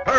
पूरी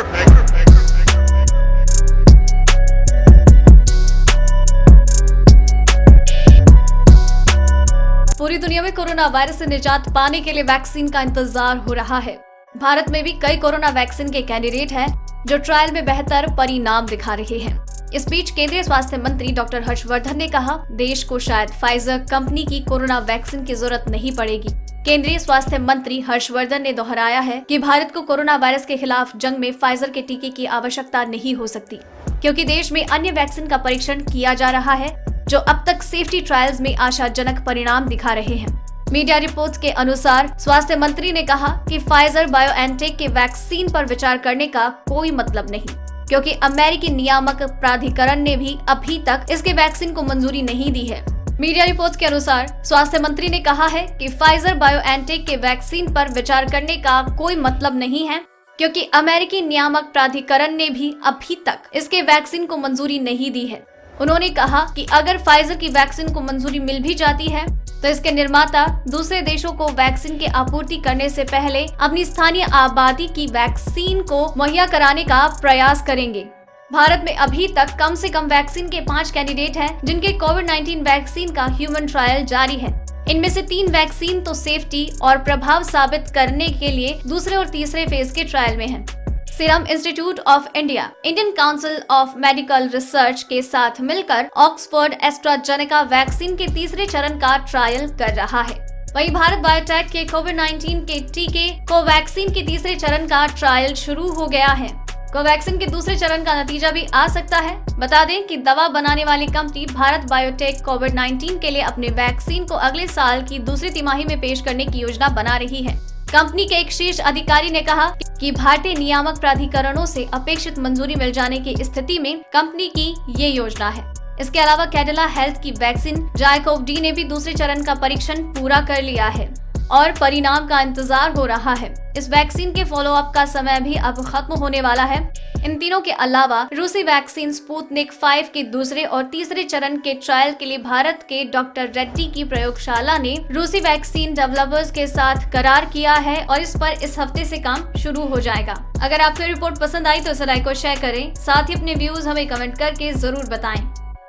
दुनिया में कोरोना वायरस से निजात पाने के लिए वैक्सीन का इंतजार हो रहा है। भारत में भी कई कोरोना वैक्सीन के कैंडिडेट हैं जो ट्रायल में बेहतर परिणाम दिखा रहे हैं। इस बीच केंद्रीय स्वास्थ्य मंत्री डॉक्टर हर्षवर्धन ने कहा, देश को शायद फाइजर कंपनी की कोरोना वैक्सीन की जरूरत नहीं पड़ेगी। केंद्रीय स्वास्थ्य मंत्री हर्षवर्धन ने दोहराया है कि भारत को कोरोना वायरस के खिलाफ जंग में फाइजर के टीके की आवश्यकता नहीं हो सकती, क्योंकि देश में अन्य वैक्सीन का परीक्षण किया जा रहा है जो अब तक सेफ्टी ट्रायल्स में आशाजनक परिणाम दिखा रहे हैं। मीडिया रिपोर्ट्स के अनुसार स्वास्थ्य मंत्री ने कहा कि फाइजर बायोएनटेक के वैक्सीन पर विचार करने का कोई मतलब नहीं, क्योंकि अमेरिकी नियामक प्राधिकरण ने भी अभी तक इसके वैक्सीन को मंजूरी नहीं दी है। मीडिया रिपोर्ट्स के अनुसार स्वास्थ्य मंत्री ने कहा है कि फाइजर बायोएनटेक के वैक्सीन पर विचार करने का कोई मतलब नहीं है, क्योंकि अमेरिकी नियामक प्राधिकरण ने भी अभी तक इसके वैक्सीन को मंजूरी नहीं दी है। उन्होंने कहा कि अगर फाइजर की वैक्सीन को मंजूरी मिल भी जाती है तो इसके निर्माता दूसरे देशों को वैक्सीन की आपूर्ति करने से पहले अपनी स्थानीय आबादी की वैक्सीन को मुहैया कराने का प्रयास करेंगे। भारत में अभी तक कम से कम वैक्सीन के 5 कैंडिडेट हैं जिनके कोविड-19 वैक्सीन का ह्यूमन ट्रायल जारी है। इनमें से 3 वैक्सीन तो सेफ्टी और प्रभाव साबित करने के लिए दूसरे और तीसरे फेज के ट्रायल में हैं। Serum institute of India, Indian council of medical research के साथ मिलकर ऑक्सफोर्ड एस्ट्राजेनेका वैक्सीन के तीसरे चरण का ट्रायल कर रहा है। वहीं भारत बायोटेक के कोविड-19 के टीके कोवैक्सीन के तीसरे चरण का ट्रायल शुरू हो गया है। कोवैक्सीन के दूसरे चरण का नतीजा भी आ सकता है। बता दें कि दवा बनाने वाली कंपनी भारत बायोटेक कोविड-19 के लिए अपने वैक्सीन को अगले साल की दूसरी तिमाही में पेश करने की योजना बना रही है। कंपनी के एक शीर्ष अधिकारी ने कहा कि भारतीय नियामक प्राधिकरणों से अपेक्षित मंजूरी मिल जाने की स्थिति में कंपनी की ये योजना है। इसके अलावा कैडिला हेल्थ की वैक्सीन जायकोव-डी ने भी दूसरे चरण का परीक्षण पूरा कर लिया है और परिणाम का इंतजार हो रहा है। इस वैक्सीन के फॉलोअप का समय भी अब खत्म होने वाला है। इन तीनों के अलावा रूसी वैक्सीन स्पुतनिक 5 के दूसरे और तीसरे चरण के ट्रायल के लिए भारत के डॉक्टर रेड्डी की प्रयोगशाला ने रूसी वैक्सीन डेवलपर्स के साथ करार किया है और इस पर इस हफ्ते से काम शुरू हो जाएगा। अगर आपको रिपोर्ट पसंद आई तो इसे लाइक और शेयर करें, साथ ही अपने व्यूज हमें कमेंट करके जरूर बताएं।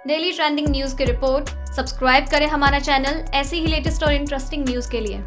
डेली ट्रेंडिंग न्यूज की रिपोर्ट सब्सक्राइब करें हमारा चैनल ऐसी ही लेटेस्ट और इंटरेस्टिंग न्यूज के लिए।